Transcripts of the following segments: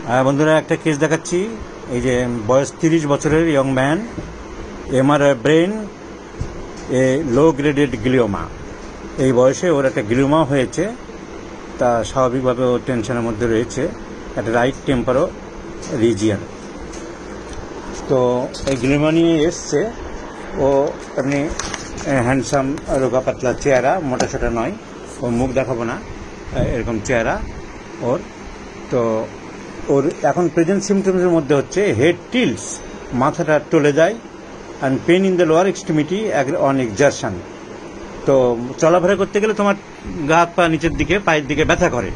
বন্ধুরা একটা কেস দেখাচ্ছি। এই যে বয়স 30 বছরের ইয়ং ম্যান, এমআরআই ব্রেন, এ লো গ্রেডেড গ্লিওমা। এই বয়সে ওর একটা গ্লিওমা হয়েছে, তা স্বাভাবিকভাবে ও টেনশনের মধ্যে রয়েছে, একটা রাইট টেম্পারো রিজিয়ন। তো এই গ্লিওমা নিয়ে এসছে। ও এমনি হ্যান্ডসাম, রোগা পাতলা চেহারা, মোটা সোটা নয়। ওর মুখ দেখাবো না, এরকম চেহারা ওর। তো ওর এখন প্রেজেন্ট সিমটমসের মধ্যে হচ্ছে হেড টিলস, মাথাটা টলে যায়, and pain in the lower extremity on exertion. তো চলাফেরা করতে গেলে তোমার গা হাত পা নিচের দিকে, পায়ের দিকে ব্যথা করে।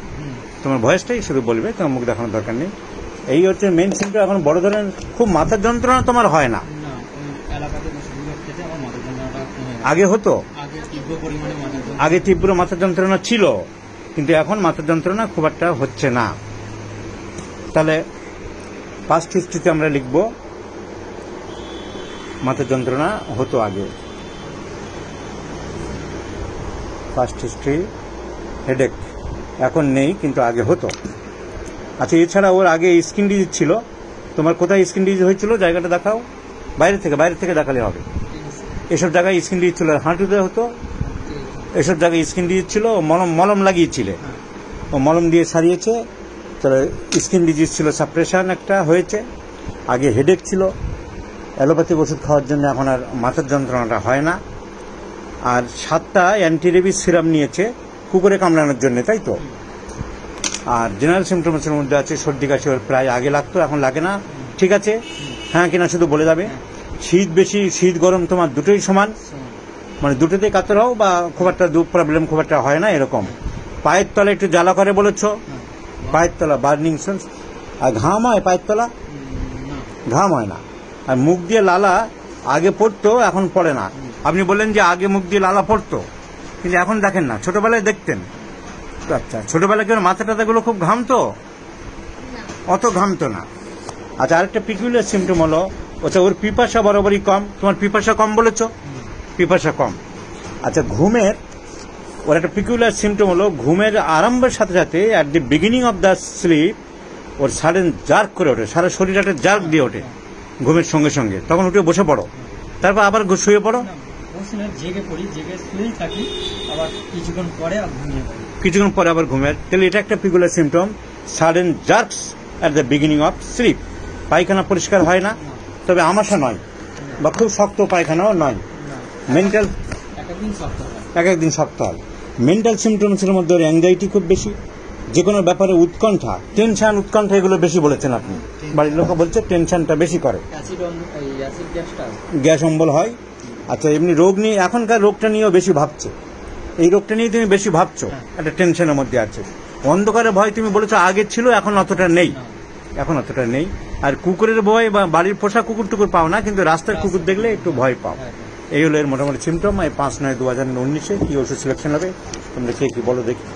তোমার ভয়েসটাই শুধু বলবে, তোমার মুখ দেখানোর দরকার নেই। এই হচ্ছে মেন সিমটম। এখন বড় ধরনের খুব মাথার যন্ত্রণা তোমার হয় না। আগে হতো, আগে তীব্র মাথার যন্ত্রণা ছিল, কিন্তু এখন মাথার যন্ত্রণা খুব একটা হচ্ছে না। তাহলে পাস্ট হিস্ট্রিতে আমরা লিখব মাথার যন্ত্রণা হতো আগে, পাস্ট হিস্ট্রি হেডেক, এখন নেই কিন্তু আগে হতো। আচ্ছা, এছাড়া ওর আগে স্কিন ডিজিজ ছিল। তোমার কোথায় স্কিন ডিজিজ হয়েছিল জায়গাটা দেখাও। বাইরে থেকে দেখালে হবে। এসব জায়গায় স্কিন ডিজিজ ছিল, হাঁটুতে হতো, এসব জায়গায় স্কিন ডিজিজ ছিল। মলম লাগিয়েছিলে, ও মলম দিয়ে সারিয়েছে। তাহলে স্কিন ডিজিজ ছিল, সাপ্রেশন একটা হয়েছে। আগে হেডেক ছিল, অ্যালোপ্যাথিক ওষুধ খাওয়ার জন্য এখন আর মাথার যন্ত্রণাটা হয় না। আর 7টা অ্যান্টি রেবিস সিরাম নিয়েছে কুকুরে কামড়ানোর জন্য, তাই তো। আর জেনারেল সিমটমসের মধ্যে আছে সর্দি কাশি, ওর প্রায় আগে লাগতো, এখন লাগে না। ঠিক আছে, হ্যাঁ কিনা শুধু বলে যাবে। শীত বেশি, শীত গরম তোমার দুটোই সমান, মানে দুটোতেই কাতর হও, বা খুব একটা প্রবলেম খুব একটা হয় না এরকম। পায়ের তলা একটু জ্বালা করে বলেছ, পায়ের তলা বার্নিং সেন্স। আর ঘাম হয় পায়ের তলা? ঘাম হয় না। আর মুখ দিয়ে লালা আগে পড়তো, এখন পড়ে না। আপনি বললেন যে আগে মুখ দিয়ে লালা পড়তো, কিন্তু এখন দেখেন না, ছোটবেলায় দেখতেন। আচ্ছা, ছোটবেলায় কেন মাথা টাথাগুলো খুব ঘামতো? অত ঘামতো না। আচ্ছা, আরেকটা পিকুলিয়ার সিমটম হলো, আচ্ছা ওর পিপাসা বরাবরই কম। তোমার পিপাসা কম বলেছ, পিপাসা কম। আচ্ছা, ঘুমের ওর একটা পিকুলিয়ার সিমটম হলো, ঘুমের আরম্ভের সাথে সাথে at the beginning of the sleep or sudden jerk করে ওঠে, সারা শরীর একটা জার্ক দিয়ে ওঠে ঘুমের সঙ্গে সঙ্গে। তখন উঠে বসে পড়ো, তারপর আবার শুয়ে পড়ো, কিছুক্ষণ পরে আবার ঘুমের। তাহলে এটা একটা peculiar symptom, sudden jerks at the beginning of sleep. পায়খানা পরিষ্কার হয় না, তবে আমাশা নয়, বা খুব শক্ত পায়খানাও নয়। মেন্টাল এক একদিন শক্ত হয়। মেন্টাল সিমটমসের মধ্যে ওর অ্যাংজাইটি খুব বেশি, যে কোনো ব্যাপারে উৎকণ্ঠা, টেনশন, উৎকণ্ঠা এগুলো বেশি বলেছেন আপনি। বাড়ির লোক বলছে টেনশনটা বেশি করে, গ্যাস অম্বল হয়। আচ্ছা, এমনি রোগ নিয়ে, এখনকার রোগটা নিয়েও বেশি ভাবছে। এই রোগটা নিয়ে তুমি বেশি ভাবছো, একটা টেনশনের মধ্যে আছে। অন্ধকারের ভয় তুমি বলেছো আগে ছিল, এখন অতটা নেই, এখন অতটা নেই। আর কুকুরের ভয়, বা বাড়ির পোষা কুকুর টুকুর পাও না, কিন্তু রাস্তার কুকুর দেখলে একটু ভয় পাও। এই হলো এর মোটামুটি সিমটম। এই 5/9/2019 কি ওষুধ সিলেকশন হবে তোমরা কে কি বলো দেখি।